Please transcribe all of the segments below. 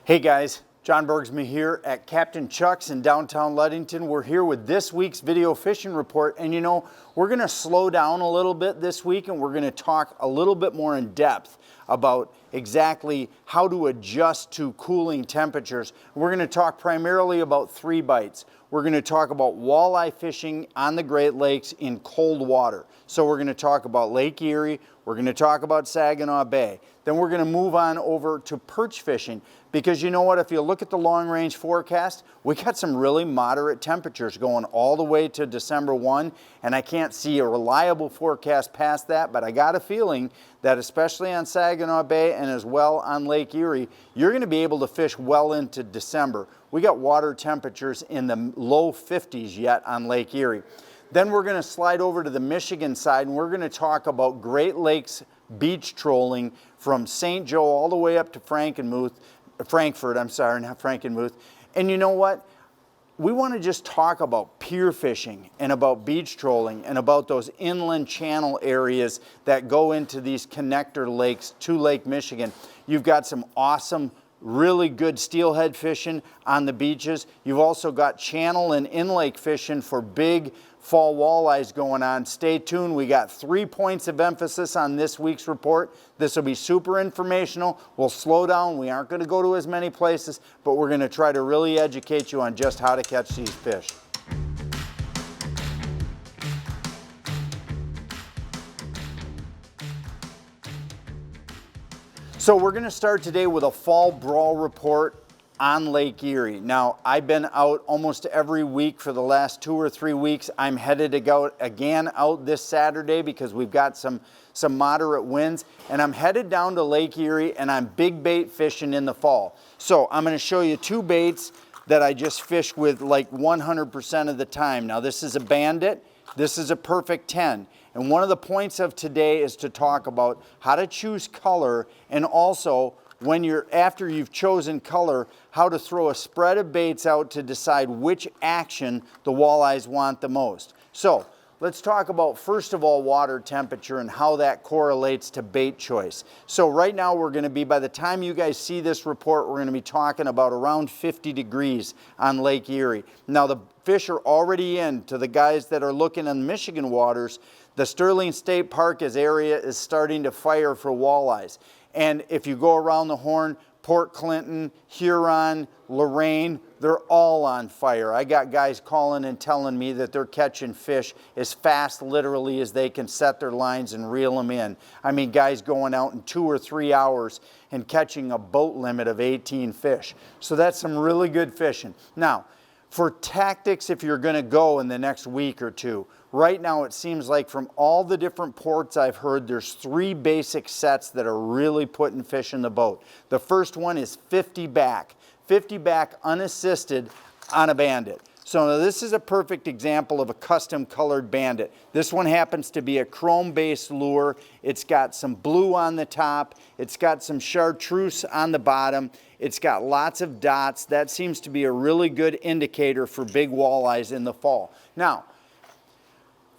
Hey guys, John Bergsma here at Captain Chuck's in downtown Ludington. We're here with this week's video fishing report, and you know, we're gonna slow down a little bit this week and we're gonna talk a little bit more in depth about exactly how to adjust to cooling temperatures. We're gonna talk primarily about 3 bites. We're gonna talk about walleye fishing on the Great Lakes in cold water. So we're gonna talk about Lake Erie, we're gonna talk about Saginaw Bay. Then we're gonna move on over to perch fishing, because you know what, if you look at the long range forecast, we got some really moderate temperatures going all the way to December 1, and I can't see a reliable forecast past that, but I got a feeling that especially on Saginaw Bay and as well on Lake Erie, you're gonna be able to fish well into December. We got water temperatures in the low 50s yet on Lake Erie. Then we're gonna slide over to the Michigan side and we're gonna talk about Great Lakes beach trolling from St. Joe all the way up to Frankfurt, I'm sorry, not Frankenmuth. And you know what? We want to just talk about pier fishing and about beach trolling and about those inland channel areas that go into these connector lakes to Lake Michigan. You've got some awesome, really good steelhead fishing on the beaches. You've also got channel and in-lake fishing for big fall walleyes going on. Stay tuned. We got 3 points of emphasis on this week's report. This will be super informational. We'll slow down. We aren't going to go to as many places, but we're going to try to really educate you on just how to catch these fish. So we're going to start today with a fall Brawl report on Lake Erie. Now, I've been out almost every week for the last 2 or 3 weeks. I'm headed to go again out this Saturday because we've got some moderate winds, and I'm headed down to Lake Erie and I'm big bait fishing in the fall. So I'm going to show you 2 baits that I just fish with like 100% of the time. Now, this is a Bandit, this is a Perfect 10. And one of the points of today is to talk about how to choose color, and also after you've chosen color, how to throw a spread of baits out to decide which action the walleyes want the most. So let's talk about, first of all, water temperature and how that correlates to bait choice. So right now we're going to be, by the time you guys see this report, we're going to be talking about around 50 degrees on Lake Erie. Now the fish are already in. To the guys that are looking in Michigan waters, the Sterling State Park area is starting to fire for walleyes. And if you go around the Horn, Port Clinton, Huron, Lorain, they're all on fire. I got guys calling and telling me that they're catching fish as fast literally as they can set their lines and reel them in. I mean, guys going out in 2 or 3 hours and catching a boat limit of 18 fish. So that's some really good fishing. Now, for tactics, if you're going to go in the next week or 2, right now it seems like from all the different ports I've heard, there's 3 basic sets that are really putting fish in the boat. The first one is 50 back unassisted on a Bandit. So now this is a perfect example of a custom colored Bandit. This one happens to be a chrome based lure. It's got some blue on the top. It's got some chartreuse on the bottom. It's got lots of dots. That seems to be a really good indicator for big walleyes in the fall. Now,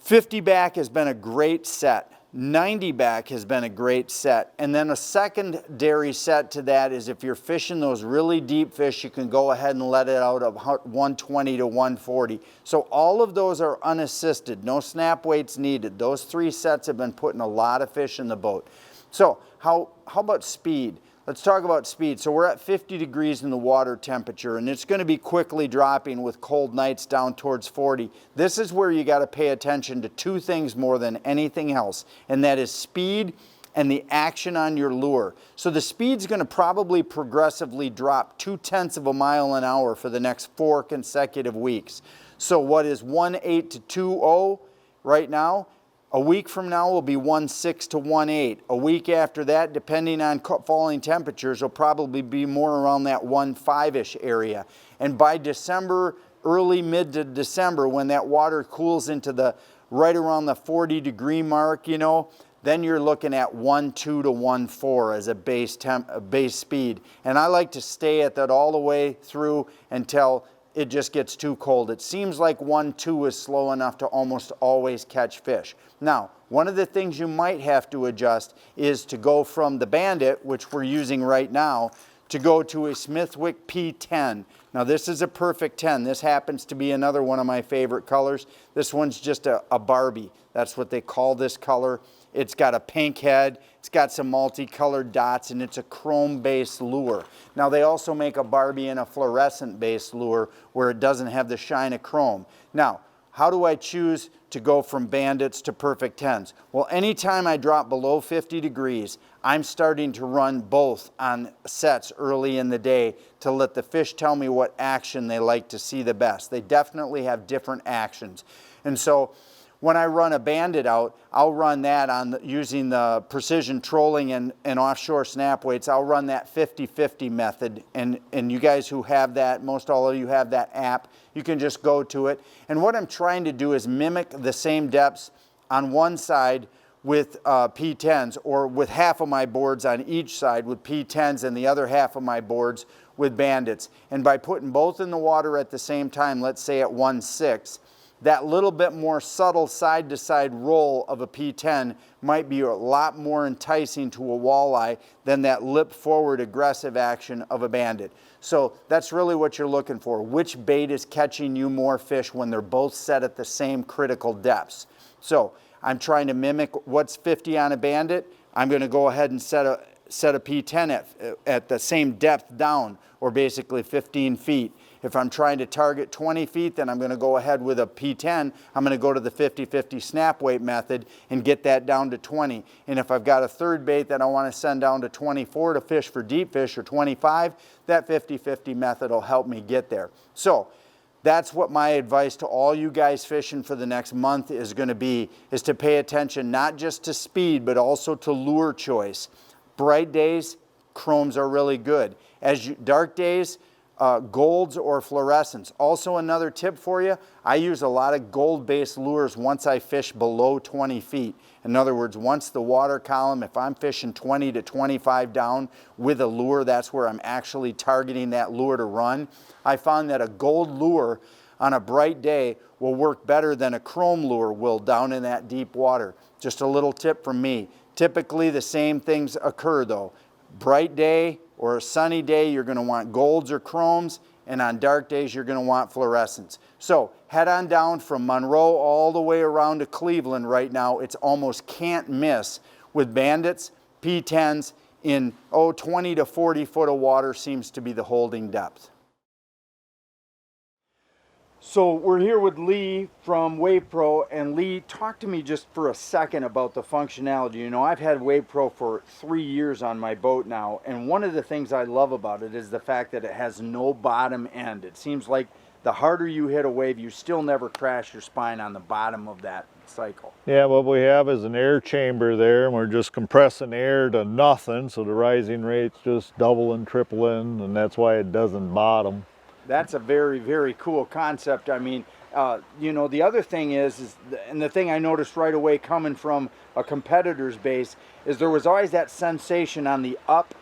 50 back has been a great set. 90 back has been a great set. And then a secondary set to that is if you're fishing those really deep fish, you can go ahead and let it out of 120 to 140. So all of those are unassisted, no snap weights needed. Those 3 sets have been putting a lot of fish in the boat. So how about speed? Let's talk about speed. So we're at 50 degrees in the water temperature, and it's going to be quickly dropping with cold nights down towards 40. This is where you got to pay attention to 2 things more than anything else, and that is speed and the action on your lure. So the speed's going to probably progressively drop 0.2 of a mile an hour for the next 4 consecutive weeks. So what is 1.8 to 2.0 right now? A week from now will be 1.6 to 1.8. A week after that, depending on falling temperatures, will probably be more around that 1.5-ish area. And by December, early mid to December, when that water cools into right around the 40 degree mark, you know, then you're looking at 1.2 to 1.4 as a base speed. And I like to stay at that all the way through until it just gets too cold. It seems like 1.2 is slow enough to almost always catch fish. Now, one of the things you might have to adjust is to go from the Bandit, which we're using right now, to go to a Smithwick P10. Now this is a perfect 10. This happens to be another one of my favorite colors. This one's just a Barbie. That's what they call this color. It's got a pink head, it's got some multicolored dots, and it's a chrome-based lure. Now they also make a Barbie and a fluorescent-based lure where it doesn't have the shine of chrome. Now, how do I choose to go from bandits to perfect 10s? Well, anytime I drop below 50 degrees, I'm starting to run both on sets early in the day to let the fish tell me what action they like to see the best. They definitely have different actions. And so when I run a bandit out, I'll run that on using the precision trolling and offshore snap weights. I'll run that 50-50 method, and you guys who have that, most all of you have that app, you can just go to it. And what I'm trying to do is mimic the same depths on one side with P10s, or with half of my boards on each side with P10s and the other half of my boards with bandits. And by putting both in the water at the same time, let's say at 1/6, that little bit more subtle side-to-side roll of a P10 might be a lot more enticing to a walleye than that lip forward aggressive action of a bandit. So that's really what you're looking for. Which bait is catching you more fish when they're both set at the same critical depths? So I'm trying to mimic what's 50 on a bandit. I'm going to go ahead and set a P10 at the same depth down, or basically 15 feet. If I'm trying to target 20 feet, then I'm going to go ahead with a P10. I'm going to go to the 50-50 snap weight method and get that down to 20. And if I've got a third bait that I want to send down to 24 to fish for deep fish, or 25, that 50-50 method will help me get there. So that's what my advice to all you guys fishing for the next month is going to be, is to pay attention not just to speed, but also to lure choice. Bright days, chromes are really good. Dark days, golds or fluorescents. Also another tip for you, I use a lot of gold-based lures once I fish below 20 feet. In other words, once the water column, if I'm fishing 20 to 25 down with a lure, that's where I'm actually targeting that lure to run. I found that a gold lure on a bright day will work better than a chrome lure will down in that deep water. Just a little tip from me. Typically the same things occur though. Bright day or a sunny day, you're going to want golds or chromes, and on dark days you're going to want fluorescents. So head on down from Monroe all the way around to Cleveland right now. It's almost can't miss with bandits, P10s in 20 to 40 foot of water seems to be the holding depth. So we're here with Lee from WavePro, and Lee, talk to me just for a second about the functionality. You know, I've had WavePro for 3 years on my boat now, and one of the things I love about it is the fact that it has no bottom end. It seems like the harder you hit a wave, you still never crash your spine on the bottom of that cycle. Yeah, what we have is an air chamber there, and we're just compressing air to nothing, so the rising rate's just doubling, tripling, and that's why it doesn't bottom. That's a very, very cool concept. I mean, you know, the other thing and the thing I noticed right away coming from a competitor's base is there was always that sensation on the up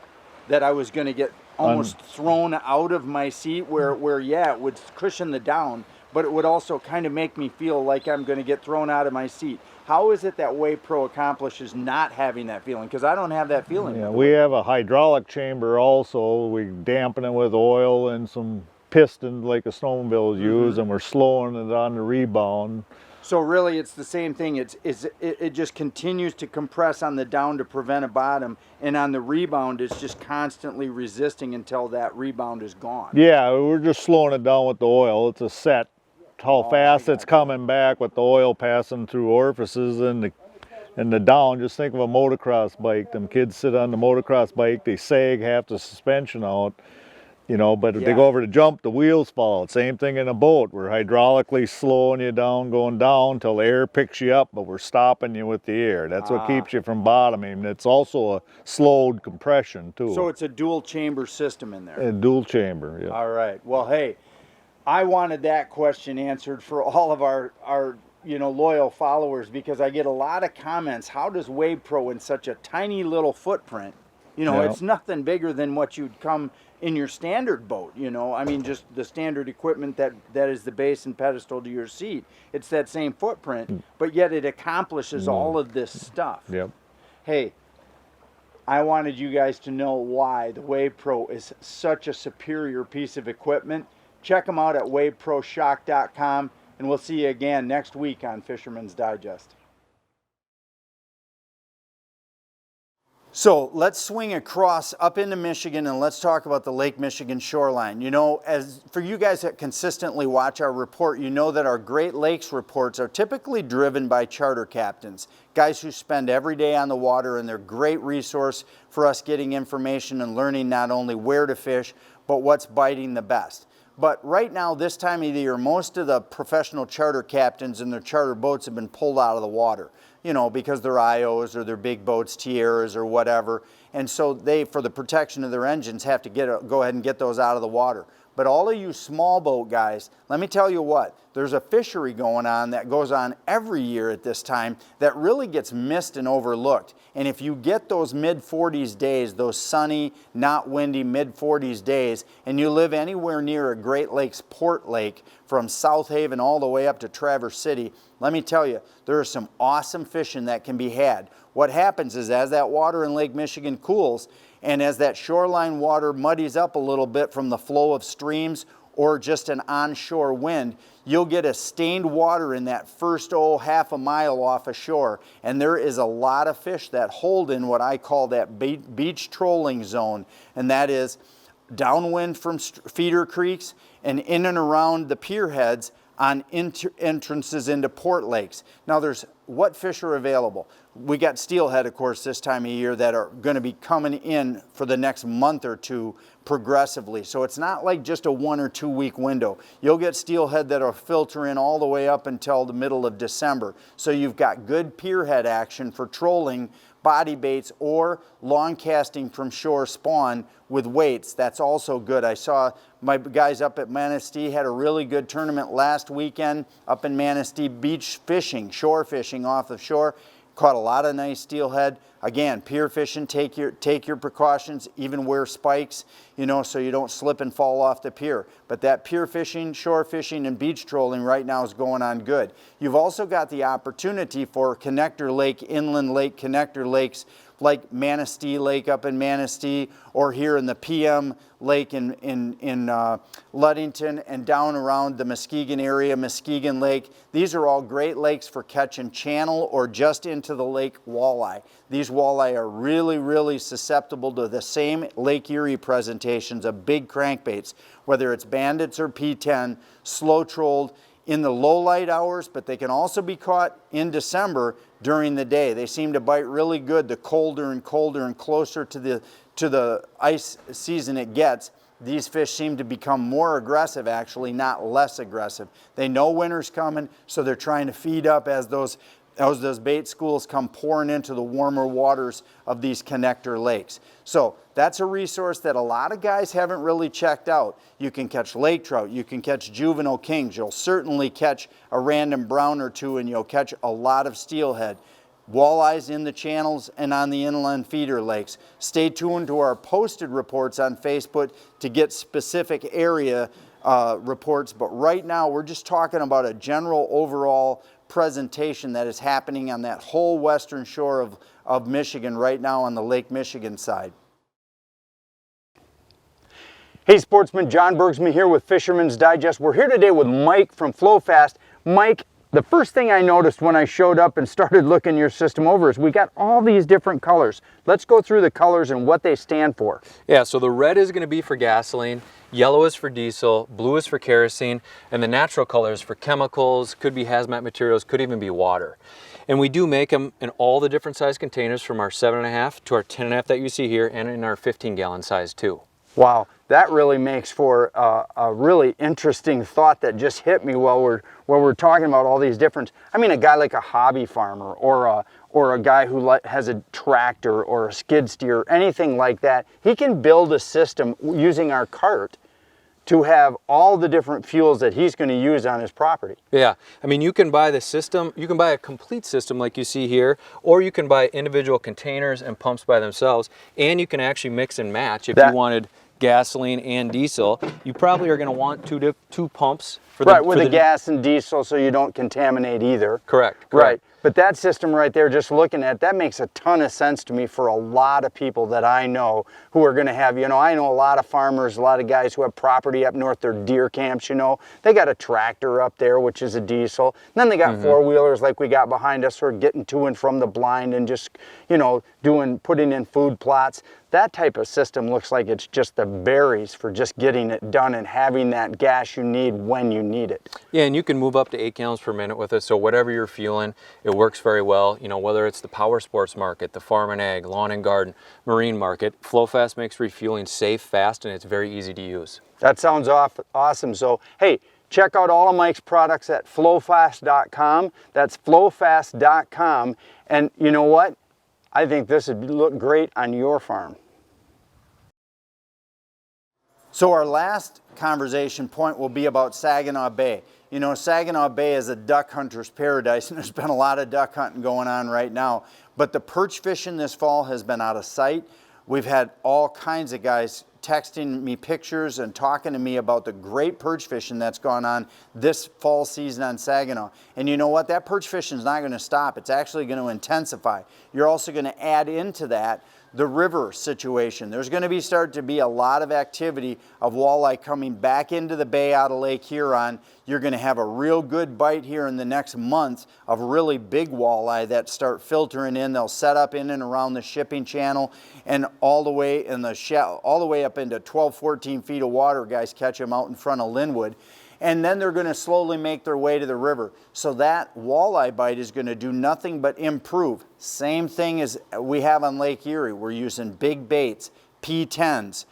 that I was going to get almost thrown out of my seat where yeah, it would cushion the down, but it would also kind of make me feel like I'm going to get thrown out of my seat. How is it that WavePro accomplishes not having that feeling? Because I don't have that feeling. Yeah, we have a hydraulic chamber also. We dampen it with oil and some piston like a snowmobile is used, and we're slowing it on the rebound. So really it's the same thing. It just continues to compress on the down to prevent a bottom, and on the rebound it's just constantly resisting until that rebound is gone. Yeah, we're just slowing it down with the oil. It's a set how fast it's coming back with the oil passing through orifices and the down. Just think of a motocross bike. Them kids sit on the motocross bike, they sag half the suspension out. You know, but if they go over to jump, the wheels fall. Same thing in a boat. We're hydraulically slowing you down, going down till the air picks you up, but we're stopping you with the air. That's what keeps you from bottoming. It's also a slowed compression too. So it's a dual chamber system in there. A dual chamber, yeah. All right. Well, hey, I wanted that question answered for all of our you know, loyal followers, because I get a lot of comments. How does WavePro in such a tiny little footprint, you know, it's nothing bigger than what you'd come in your standard boat, you know, I mean, just the standard equipment that is the base and pedestal to your seat. It's that same footprint, but yet it accomplishes all of this stuff. Yep. Hey, I wanted you guys to know why the WavePro is such a superior piece of equipment. Check them out at waveproshock.com, and we'll see you again next week on Fisherman's Digest. So let's swing across up into Michigan and let's talk about the Lake Michigan shoreline. You know, as for you guys that consistently watch our report, you know that our Great Lakes reports are typically driven by charter captains, guys who spend every day on the water, and they're a great resource for us getting information and learning not only where to fish, but what's biting the best. But right now, this time of the year, most of the professional charter captains and their charter boats have been pulled out of the water, you know, because they're IOs or their big boats, Tierras or whatever. And so they, for the protection of their engines, have to go ahead and get those out of the water. But all of you small boat guys, let me tell you what, there's a fishery going on that goes on every year at this time that really gets missed and overlooked. And if you get those mid-40s days, those sunny, not windy mid-40s days, and you live anywhere near a Great Lakes port lake from South Haven all the way up to Traverse City, let me tell you, there is some awesome fishing that can be had. What happens is as that water in Lake Michigan cools, and as that shoreline water muddies up a little bit from the flow of streams or just an onshore wind, you'll get a stained water in that first half a mile off of shore. And there is a lot of fish that hold in what I call that beach trolling zone. And that is downwind from feeder creeks and in and around the pierheads on entrances into port lakes. Now what fish are available? We got steelhead, of course, this time of year that are going to be coming in for the next month or two progressively. So it's not like just a 1 or 2 week window. You'll get steelhead that will filter in all the way up until the middle of December. So you've got good pierhead action for trolling body baits or long casting from shore spawn with weights. That's also good. I saw my guys up at Manistee had a really good tournament last weekend up in Manistee beach fishing, shore fishing off the shore. Caught a lot of nice steelhead. Again, pier fishing, take your precautions, even wear spikes, you know, so you don't slip and fall off the pier. But that pier fishing, shore fishing, and beach trolling right now is going on good. You've also got the opportunity for connector lake, inland lake, connector lakes like Manistee Lake up in Manistee, or here in the PM Lake in Ludington, and down around the Muskegon area, Muskegon Lake. These are all great lakes for catching channel or just into the lake walleye. These walleye are really, really susceptible to the same Lake Erie presentations of big crankbaits, whether it's bandits or P10, slow trolled in the low light hours, but they can also be caught in December during the day. They seem to bite really good the colder and colder and closer to the ice season it gets. These fish seem to become more aggressive, actually, not less aggressive. They know winter's coming, so they're trying to feed up as those bait schools come pouring into the warmer waters of these connector lakes. So that's a resource that a lot of guys haven't really checked out. You can catch lake trout, you can catch juvenile kings, you'll certainly catch a random brown or two, and you'll catch a lot of steelhead. Walleyes in the channels and on the inland feeder lakes. Stay tuned to our posted reports on Facebook to get specific area reports, but right now we're just talking about a general overall presentation that is happening on that whole western shore of Michigan right now on the Lake Michigan side. Hey sportsman, John Bergsman here with Fisherman's Digest. We're here today with Mike from Flo-Fast. Mike, the first thing I noticed when I showed up and started looking your system over is we got all these different colors. Let's go through the colors and what they stand for. Yeah, so the red is going to be for gasoline, yellow is for diesel, blue is for kerosene, and the natural colors for chemicals, could be hazmat materials, could even be water. And we do make them in all the different size containers from our 7.5 to our 10.5 that you see here, and in our 15-gallon size too. Wow, that really makes for a really interesting thought that just hit me while we're talking about all these different. I mean, a guy like a hobby farmer or a guy who has a tractor or a skid steer, anything like that, he can build a system using our cart to have all the different fuels that he's going to use on his property. Yeah, I mean, you can buy the system, you can buy a complete system like you see here, or you can buy individual containers and pumps by themselves, and you can actually mix and match if you wanted gasoline and diesel. You probably are going to want two pumps for the with the gas and diesel, so you don't contaminate either. Correct. Right. But that system right there, just looking at, that makes a ton of sense to me for a lot of people that I know who are going to have, you know, I know a lot of farmers, a lot of guys who have property up north, their deer camps, you know, they got a tractor up there, which is a diesel. And then they got four-wheelers like we got behind us, who are getting to and from the blind and just, you know, putting in food plots. That type of system looks like it's just the berries for just getting it done and having that gas you need when you need it. Yeah, and you can move up to 8 gallons per minute with it, so whatever you're fueling, it works very well. You know, whether it's the power sports market, the farm and ag, lawn and garden, marine market, Flo-Fast makes refueling safe, fast, and it's very easy to use. That sounds awesome. So, hey, check out all of Mike's products at flofast.com. That's flofast.com. And you know what? I think this would look great on your farm. So our last conversation point will be about Saginaw Bay. You know, Saginaw Bay is a duck hunter's paradise, and there's been a lot of duck hunting going on right now. But the perch fishing this fall has been out of sight. We've had all kinds of guys texting me pictures and talking to me about the great perch fishing that's gone on this fall season on Saginaw. And you know what? That perch fishing is not going to stop. It's actually going to intensify. You're also going to add into that the river situation. There's going to start to be a lot of activity of walleye coming back into the bay out of Lake Huron. You're going to have a real good bite here in the next month of really big walleye that start filtering in. They'll set up in and around the shipping channel and all the way in the shell, all the way up into 12, 14 feet of water. Guys catch them out in front of Linwood. And then they're going to slowly make their way to the river. So that walleye bite is going to do nothing but improve. Same thing as we have on Lake Erie. We're using big baits, P10s,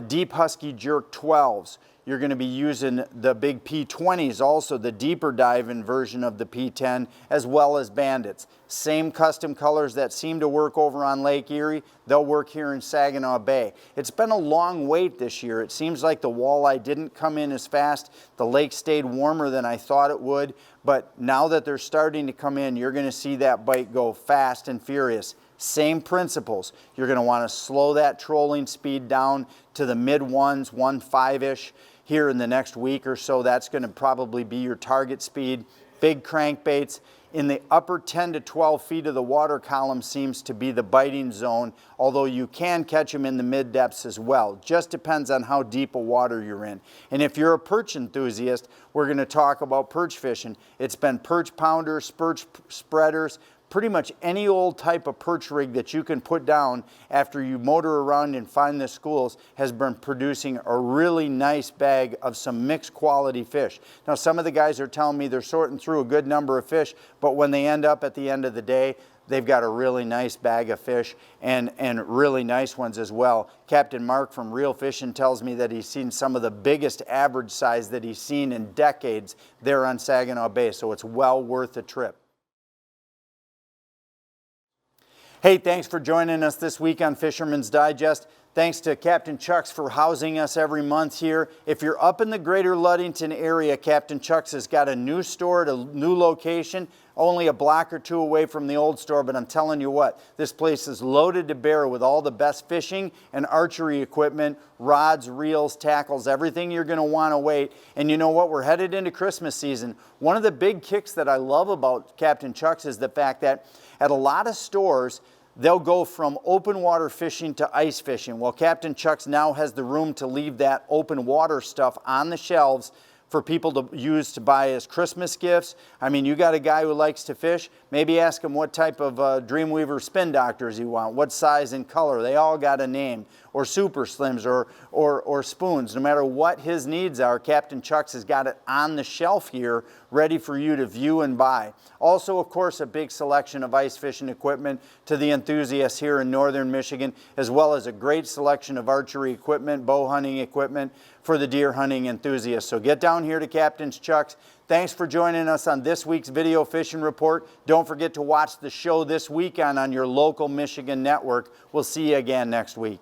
deep husky jerk 12s. You're going to be using the big P20s also, the deeper diving version of the P10, as well as bandits. Same custom colors that seem to work over on Lake Erie, they'll work here in Saginaw Bay. It's been a long wait this year. It seems like the walleye didn't come in as fast. The lake stayed warmer than I thought it would, but now that they're starting to come in, you're going to see that bite go fast and furious. Same principles. You're going to want to slow that trolling speed down to the mid ones, 1.5-ish. Here in the next week or so, that's going to probably be your target speed. Big crankbaits in the upper 10 to 12 feet of the water column seems to be the biting zone, although you can catch them in the mid depths as well. Just depends on how deep a water you're in. And if you're a perch enthusiast, we're going to talk about perch fishing. It's been perch pounders, perch spreaders, pretty much any old type of perch rig that you can put down after you motor around and find the schools has been producing a really nice bag of some mixed quality fish. Now, some of the guys are telling me they're sorting through a good number of fish, but when they end up at the end of the day, they've got a really nice bag of fish and really nice ones as well. Captain Mark from Real Fishing tells me that he's seen some of the biggest average size that he's seen in decades there on Saginaw Bay, so it's well worth the trip. Hey, thanks for joining us this week on Fisherman's Digest. Thanks to Captain Chuck's for housing us every month here. If you're up in the greater Ludington area, Captain Chuck's has got a new store at a new location, only a block or two away from the old store, but I'm telling you what, this place is loaded to bear with all the best fishing and archery equipment, rods, reels, tackles, everything you're going to want to wait. And you know what, we're headed into Christmas season. One of the big kicks that I love about Captain Chuck's is the fact that at a lot of stores, they'll go from open water fishing to ice fishing. Well, Captain Chuck's now has the room to leave that open water stuff on the shelves for people to use to buy as Christmas gifts. I mean, you got a guy who likes to fish, maybe ask him what type of Dreamweaver spin doctors you want, what size and color. They all got a name. Or super slims or spoons. No matter what his needs are, Captain Chuck's has got it on the shelf here ready for you to view and buy. Also, of course, a big selection of ice fishing equipment to the enthusiasts here in northern Michigan, as well as a great selection of archery equipment, bow hunting equipment for the deer hunting enthusiasts. So get down here to Captain Chuck's. Thanks for joining us on this week's Video Fishing Report. Don't forget to watch the show this weekend on your local Michigan network. We'll see you again next week.